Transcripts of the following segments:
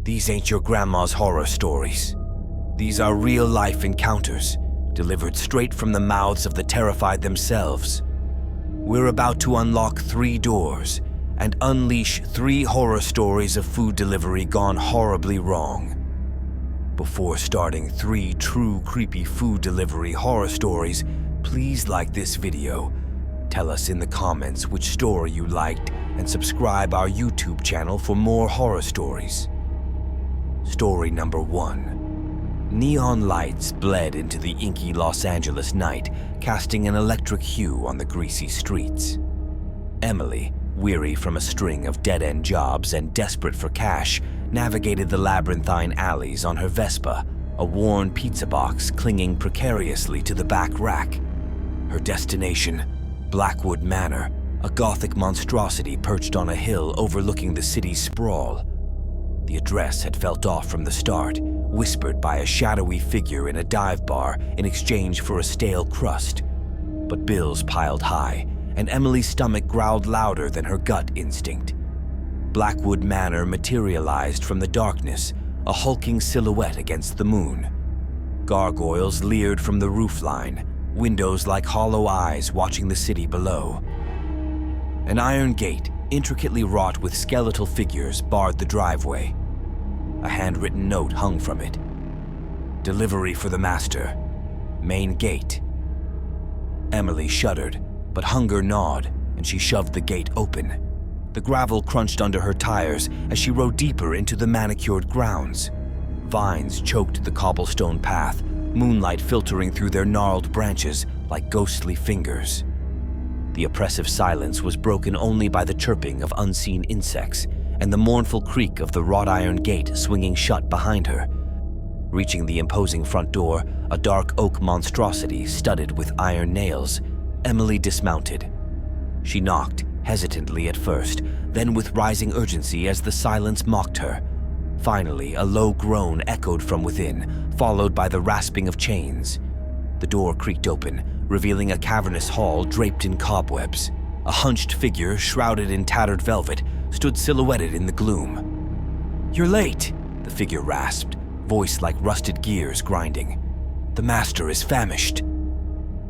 These ain't your grandma's horror stories. These are real-life encounters, delivered straight from the mouths of the terrified themselves. We're about to unlock 3 doors and unleash 3 horror stories of food delivery gone horribly wrong. Before starting 3 true creepy food delivery horror stories, please like this video. Tell us in the comments which story you liked and subscribe our YouTube channel for more horror stories. Story number 1. Neon lights bled into the inky Los Angeles night, casting an electric hue on the greasy streets. Emily, weary from a string of dead-end jobs and desperate for cash, navigated the labyrinthine alleys on her Vespa, a worn pizza box clinging precariously to the back rack. Her destination, Blackwood Manor, a Gothic monstrosity perched on a hill overlooking the city's sprawl. The address had felt off from the start, whispered by a shadowy figure in a dive bar in exchange for a stale crust. But bills piled high, and Emily's stomach growled louder than her gut instinct. Blackwood Manor materialized from the darkness, a hulking silhouette against the moon. Gargoyles leered from the roofline, windows like hollow eyes watching the city below. An iron gate, intricately wrought with skeletal figures, barred the driveway. A handwritten note hung from it. Delivery for the master. Main gate. Emily shuddered, but hunger gnawed, and she shoved the gate open. The gravel crunched under her tires as she rode deeper into the manicured grounds. Vines choked the cobblestone path, moonlight filtering through their gnarled branches like ghostly fingers. The oppressive silence was broken only by the chirping of unseen insects and the mournful creak of the wrought iron gate swinging shut behind her. Reaching the imposing front door, a dark oak monstrosity studded with iron nails, Emily dismounted. She knocked, hesitantly at first, then with rising urgency as the silence mocked her. Finally, a low groan echoed from within, followed by the rasping of chains. The door creaked open, revealing a cavernous hall draped in cobwebs. A hunched figure, shrouded in tattered velvet, stood silhouetted in the gloom. "You're late," the figure rasped, voice like rusted gears grinding. "The master is famished."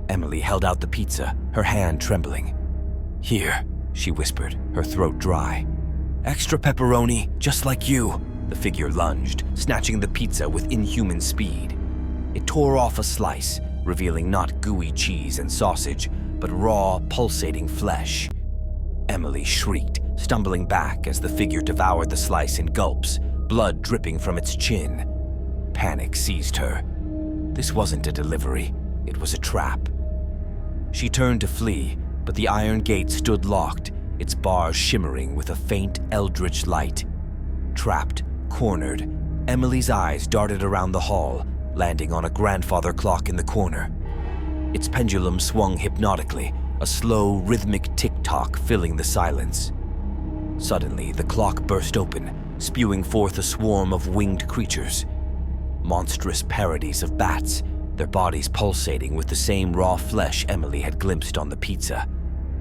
Emily held out the pizza, her hand trembling. "Here," she whispered, her throat dry. "Extra pepperoni, just like you." The figure lunged, snatching the pizza with inhuman speed. It tore off a slice, revealing not gooey cheese and sausage, but raw, pulsating flesh. Emily shrieked, stumbling back as the figure devoured the slice in gulps, blood dripping from its chin. Panic seized her. This wasn't a delivery, it was a trap. She turned to flee, but the iron gate stood locked, its bars shimmering with a faint, eldritch light. Trapped, cornered, Emily's eyes darted around the hall, landing on a grandfather clock in the corner. Its pendulum swung hypnotically, a slow, rhythmic tick-tock filling the silence. Suddenly, the clock burst open, spewing forth a swarm of winged creatures. Monstrous parodies of bats, their bodies pulsating with the same raw flesh Emily had glimpsed on the pizza.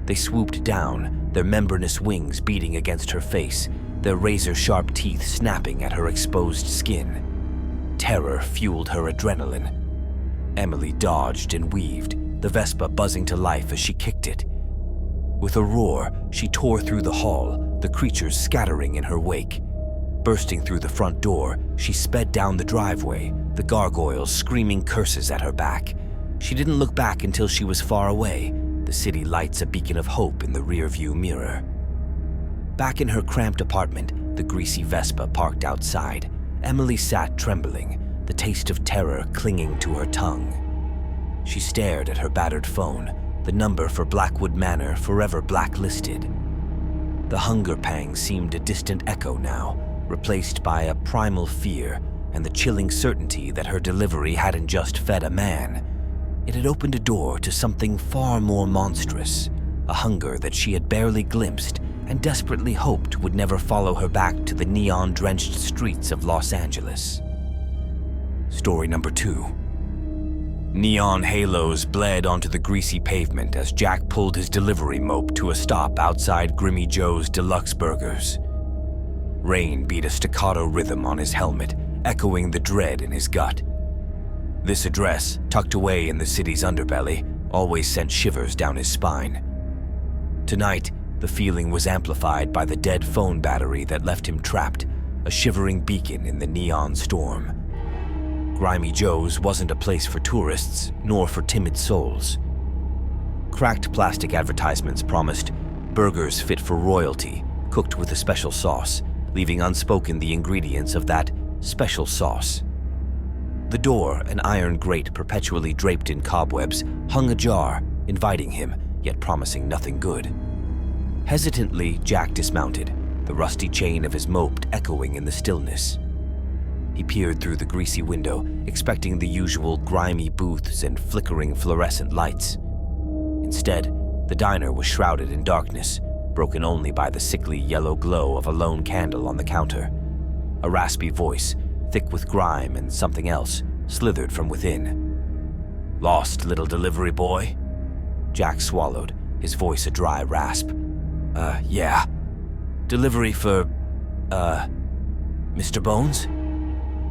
They swooped down, their membranous wings beating against her face, their razor-sharp teeth snapping at her exposed skin. Terror fueled her adrenaline. Emily dodged and weaved, the Vespa buzzing to life as she kicked it. With a roar, she tore through the hall, the creatures scattering in her wake. Bursting through the front door, she sped down the driveway, the gargoyles screaming curses at her back. She didn't look back until she was far away, the city lights a beacon of hope in the rearview mirror. Back in her cramped apartment, the greasy Vespa parked outside, Emily sat trembling, the taste of terror clinging to her tongue. She stared at her battered phone, the number for Blackwood Manor forever blacklisted. The hunger pang seemed a distant echo now, replaced by a primal fear and the chilling certainty that her delivery hadn't just fed a man. It had opened a door to something far more monstrous, a hunger that she had barely glimpsed and desperately hoped would never follow her back to the neon-drenched streets of Los Angeles. Story number 2. Neon halos bled onto the greasy pavement as Jack pulled his delivery mope to a stop outside Grimmy Joe's Deluxe Burgers. Rain beat a staccato rhythm on his helmet, echoing the dread in his gut. This address, tucked away in the city's underbelly, always sent shivers down his spine. Tonight, the feeling was amplified by the dead phone battery that left him trapped, a shivering beacon in the neon storm. Grimy Joe's wasn't a place for tourists, nor for timid souls. Cracked plastic advertisements promised burgers fit for royalty, cooked with a special sauce, leaving unspoken the ingredients of that special sauce. The door, an iron grate perpetually draped in cobwebs, hung ajar, inviting him, yet promising nothing good. Hesitantly, Jack dismounted, the rusty chain of his mope echoing in the stillness. He peered through the greasy window, expecting the usual grimy booths and flickering fluorescent lights. Instead, the diner was shrouded in darkness, broken only by the sickly yellow glow of a lone candle on the counter. A raspy voice, thick with grime and something else, slithered from within. "Lost, little delivery boy?" Jack swallowed, his voice a dry rasp. Yeah. Delivery for, Mr. Bones?"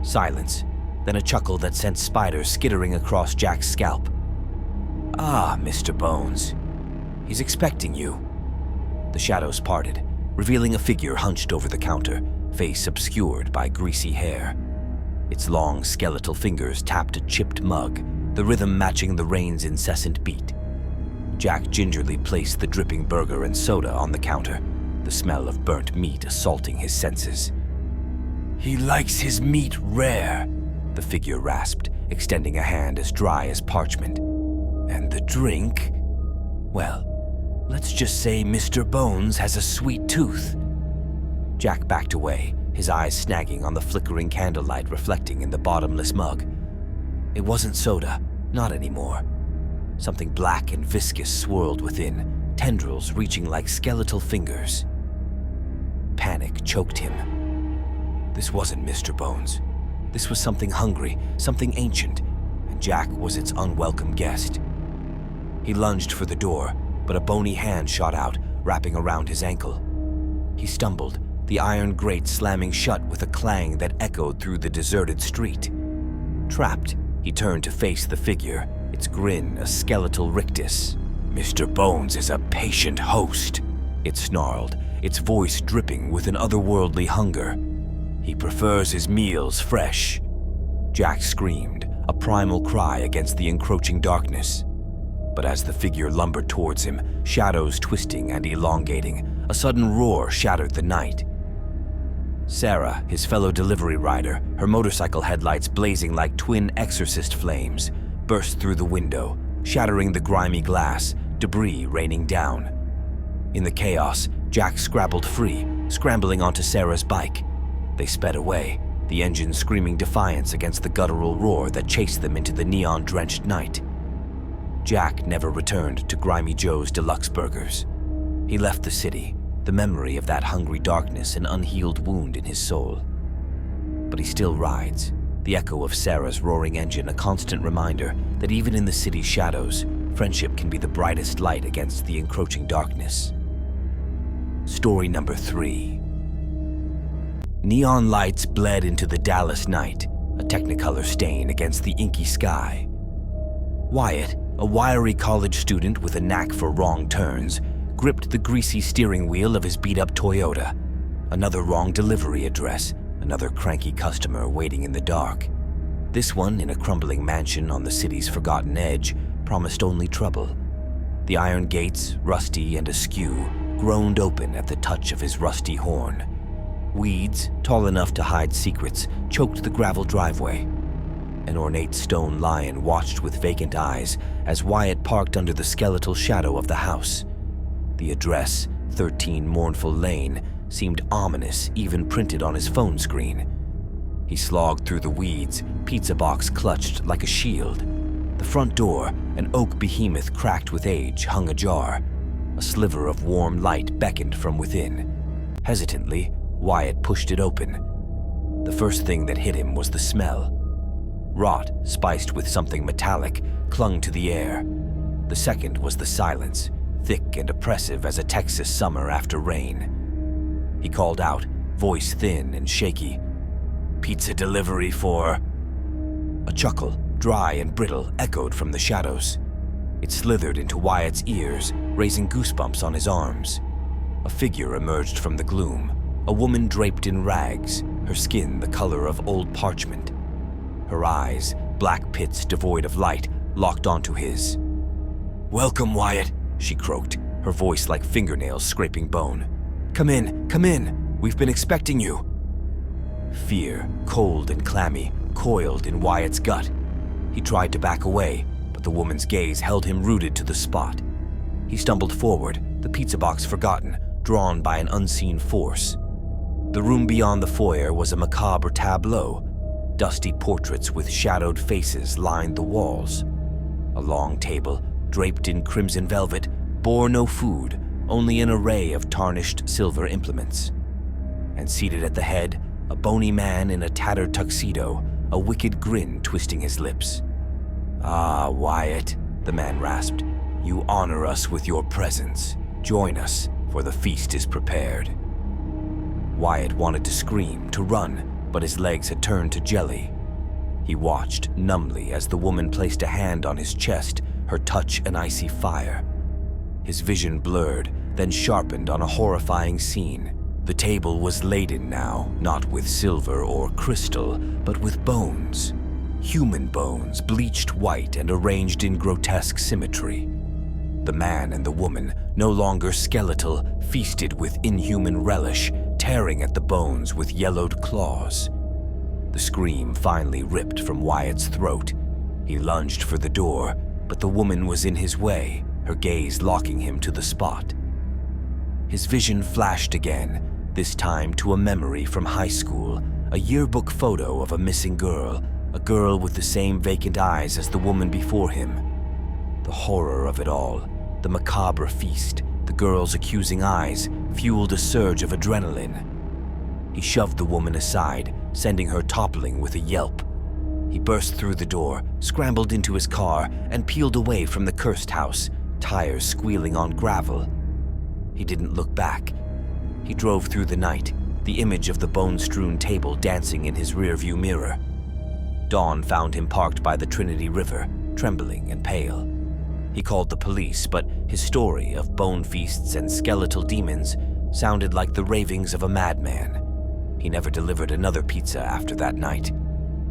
Silence, then a chuckle that sent spiders skittering across Jack's scalp. "Ah, Mr. Bones. He's expecting you." The shadows parted, revealing a figure hunched over the counter, face obscured by greasy hair. Its long skeletal fingers tapped a chipped mug, the rhythm matching the rain's incessant beat. Jack gingerly placed the dripping burger and soda on the counter, the smell of burnt meat assaulting his senses. "He likes his meat rare," the figure rasped, extending a hand as dry as parchment. "And the drink? Well, let's just say Mr. Bones has a sweet tooth." Jack backed away, his eyes snagging on the flickering candlelight reflecting in the bottomless mug. It wasn't soda, not anymore. Something black and viscous swirled within, tendrils reaching like skeletal fingers. Panic choked him. This wasn't Mr. Bones. This was something hungry, something ancient, and Jack was its unwelcome guest. He lunged for the door, but a bony hand shot out, wrapping around his ankle. He stumbled, the iron grate slamming shut with a clang that echoed through the deserted street. Trapped, he turned to face the figure, its grin a skeletal rictus. "Mr. Bones is a patient host," it snarled, its voice dripping with an otherworldly hunger. "He prefers his meals fresh." Jack screamed, a primal cry against the encroaching darkness. But as the figure lumbered towards him, shadows twisting and elongating, a sudden roar shattered the night. Sarah, his fellow delivery rider, her motorcycle headlights blazing like twin exorcist flames, burst through the window, shattering the grimy glass, debris raining down. In the chaos, Jack scrabbled free, scrambling onto Sarah's bike. They sped away, the engine screaming defiance against the guttural roar that chased them into the neon-drenched night. Jack never returned to Grimy Joe's Deluxe Burgers. He left the city, the memory of that hungry darkness an unhealed wound in his soul. But he still rides, the echo of Sarah's roaring engine a constant reminder that even in the city's shadows, friendship can be the brightest light against the encroaching darkness. Story number 3. Neon lights bled into the Dallas night, a technicolor stain against the inky sky. Wyatt, a wiry college student with a knack for wrong turns, gripped the greasy steering wheel of his beat-up Toyota. Another wrong delivery address, another cranky customer waiting in the dark. This one, in a crumbling mansion on the city's forgotten edge, promised only trouble. The iron gates, rusty and askew, groaned open at the touch of his rusty horn. Weeds, tall enough to hide secrets, choked the gravel driveway. An ornate stone lion watched with vacant eyes as Wyatt parked under the skeletal shadow of the house. The address, 13 Mournful Lane, seemed ominous even printed on his phone screen. He slogged through the weeds, pizza box clutched like a shield. The front door, an oak behemoth cracked with age, hung ajar. A sliver of warm light beckoned from within. Hesitantly, Wyatt pushed it open. The first thing that hit him was the smell. Rot, spiced with something metallic, clung to the air. The second was the silence, thick and oppressive as a Texas summer after rain. He called out, voice thin and shaky. "Pizza delivery for..." A chuckle, dry and brittle, echoed from the shadows. It slithered into Wyatt's ears, raising goosebumps on his arms. A figure emerged from the gloom, a woman draped in rags, her skin the color of old parchment. Her eyes, black pits devoid of light, locked onto his. "Welcome, Wyatt," she croaked, her voice like fingernails scraping bone. Come in, we've been expecting you." Fear, cold and clammy, coiled in Wyatt's gut. He tried to back away, but the woman's gaze held him rooted to the spot. He stumbled forward, the pizza box forgotten, drawn by an unseen force. The room beyond the foyer was a macabre tableau. Dusty portraits with shadowed faces lined the walls. A long table, draped in crimson velvet, bore no food, only an array of tarnished silver implements. And seated at the head, a bony man in a tattered tuxedo, a wicked grin twisting his lips. "Ah, Wyatt," the man rasped, "you honor us with your presence. Join us, for the feast is prepared." Wyatt wanted to scream, to run, but his legs had turned to jelly. He watched numbly as the woman placed a hand on his chest, her touch an icy fire. His vision blurred, then sharpened on a horrifying scene. The table was laden now, not with silver or crystal, but with bones. Human bones, bleached white and arranged in grotesque symmetry. The man and the woman, no longer skeletal, feasted with inhuman relish, tearing at the bones with yellowed claws. The scream finally ripped from Wyatt's throat. He lunged for the door, but the woman was in his way, her gaze locking him to the spot. His vision flashed again, this time to a memory from high school, a yearbook photo of a missing girl, a girl with the same vacant eyes as the woman before him. The horror of it all, the macabre feast, the girl's accusing eyes, fueled a surge of adrenaline. He shoved the woman aside, sending her toppling with a yelp. He burst through the door, scrambled into his car, and peeled away from the cursed house, tires squealing on gravel. He didn't look back. He drove through the night, the image of the bone-strewn table dancing in his rearview mirror. Dawn found him parked by the Trinity River, trembling and pale. He called the police, but his story of bone feasts and skeletal demons sounded like the ravings of a madman. He never delivered another pizza after that night.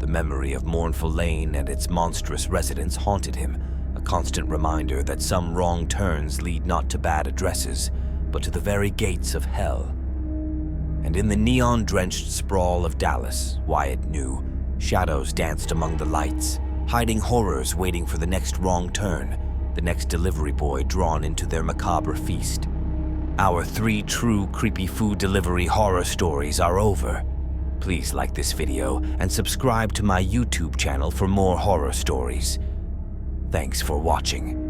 The memory of Mournful Lane and its monstrous residents haunted him, a constant reminder that some wrong turns lead not to bad addresses, but to the very gates of hell. And in the neon-drenched sprawl of Dallas, Wyatt knew, shadows danced among the lights, hiding horrors waiting for the next wrong turn, the next delivery boy drawn into their macabre feast. Our 3 true creepy food delivery horror stories are over. Please like this video and subscribe to my YouTube channel for more horror stories. Thanks for watching.